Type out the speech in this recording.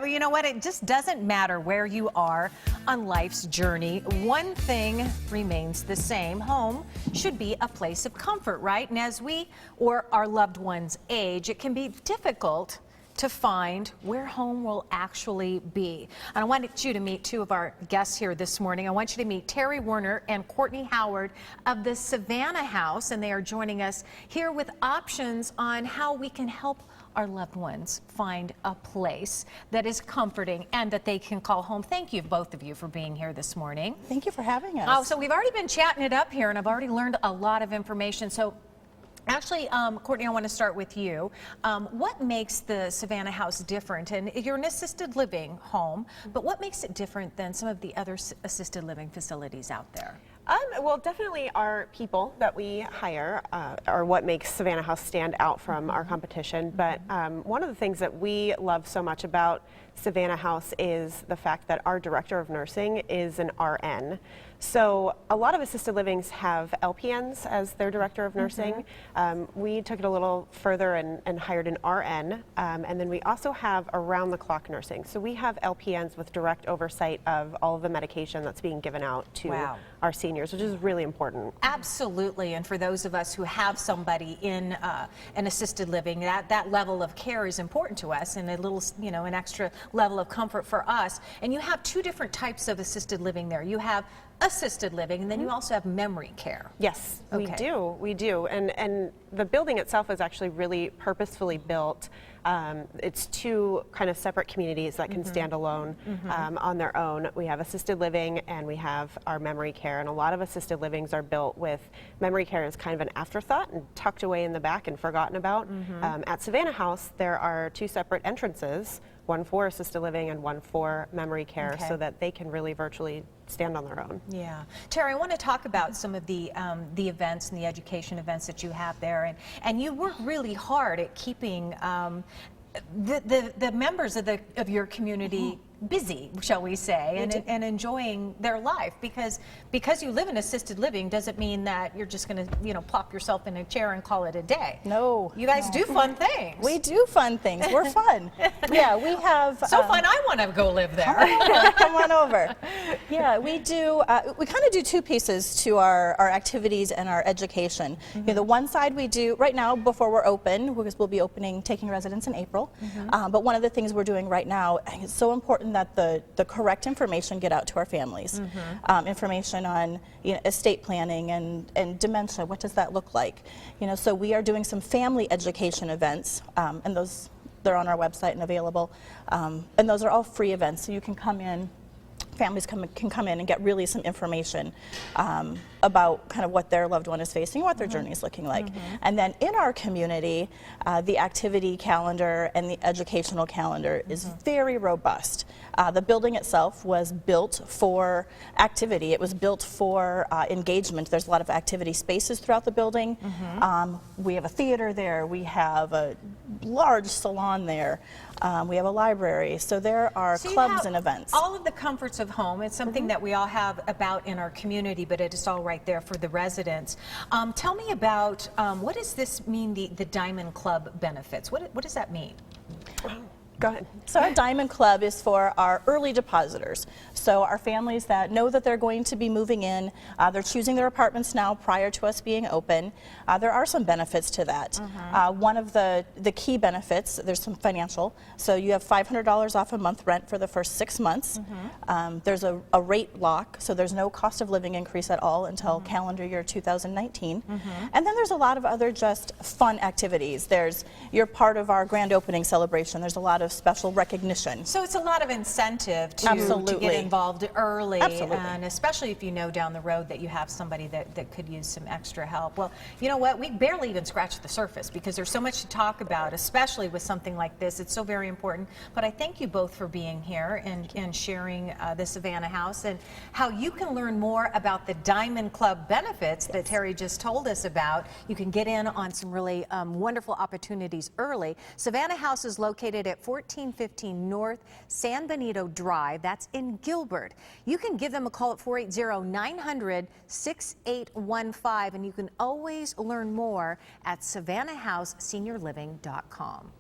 Well, you know what? It just doesn't matter where you are on life's journey. One thing remains the same. Home should be a place of comfort, right? And as we or our loved ones age, it can be difficult to find where home will actually be. And I wanted you to meet two of our guests here this morning. I want you to meet Terry Werner and Courtney Howard of the Savanna House, and they are joining us here with options on how we can help our loved ones find a place that is comforting and that they can call home. Thank you, both of you, for being here this morning. Thank you for having us. Oh, so we've already been chatting it up here, and I've already learned a lot of information. So actually, Courtney, I want to start with you. What makes the Savanna House different? And you're an assisted living home, but what makes it different than some of the other assisted living facilities out there? Well, definitely our people that we hire are what makes Savanna House stand out from our competition. But one of the things that we love so much about Savanna House is the fact that our director of nursing is an RN. So a lot of assisted livings have LPNs as their director of nursing. We took it a little further and hired an RN. And then we also have around-the-clock nursing. So we have LPNs with direct oversight of all of the medication that's being given out to our seniors, which is really important. Absolutely, and for those of us who have somebody in an assisted living, that level of care is important to us, and a little, an extra level of comfort for us. And you have two different types of assisted living there. You have assisted living, and then you also have memory care. Yes, we do. And the building itself is actually really purposefully built. It's two kind of separate communities that can stand alone on their own. We have assisted living and we have our memory care, and a lot of assisted livings are built with memory care as kind of an afterthought and tucked away in the back and forgotten about. At Savanna House, there are two separate entrances, one for assisted living and one for memory care, so that they can really virtually stand on their own. Yeah. Terry, I want to talk about some of the events and the education events that you have there, and you work really hard at keeping the members of your community busy, shall we say, and enjoying their life, because you live in assisted living doesn't mean that you're just going to plop yourself in a chair and call it a day. No. You guys do fun things. We do fun things. We're fun. Yeah, we have so fun. I want to go live there. Come on over. Yeah, we do. We kind of do two pieces to our activities and our education. The one side we do right now before we're open, because we'll be opening, taking residents in April. But one of the things we're doing right now, it's so important that the correct information get out to our families. Information on estate planning and dementia. What does that look like? So we are doing some family education events, and they're on our website and available. And those are all free events, so you can come in. Families can come in and get really some information about kind of what their loved one is facing, what their journey is looking like. And then in our community, the activity calendar and the educational calendar is very robust. The building itself was built for activity. It was built for engagement. There's a lot of activity spaces throughout the building. We have a theater there. We have a large salon there. We have a library. So there are clubs and events. All of the comforts of home. It's something that we all have about in our community, but it is all right there for the residents. Tell me about what does this mean, the Diamond Club benefits? What does that mean? Go ahead. So our Diamond Club is for our early depositors. So our families that know that they're going to be moving in, they're choosing their apartments now prior to us being open. There are some benefits to that. One of the key benefits, there's some financial. So you have $500 off a month rent for the first 6 months. There's a rate lock, so there's no cost of living increase at all until calendar year 2019. And then there's a lot of other just fun activities. You're part of our grand opening celebration. There's a lot of special recognition. So it's a lot of incentive to get involved early, and especially if you know down the road that you have somebody that could use some extra help. Well, you know what? We barely even scratched the surface because there's so much to talk about, especially with something like this. It's so very important. But I thank you both for being here and sharing the Savanna House and how you can learn more about the Diamond Club benefits that Terry just told us about. You can get in on some really wonderful opportunities early. Savanna House is located at 1415 North San Benito Drive. That's in Gilbert. You can give them a call at 480-900-6815, and you can always learn more at SavannaHouseSeniorLiving.com.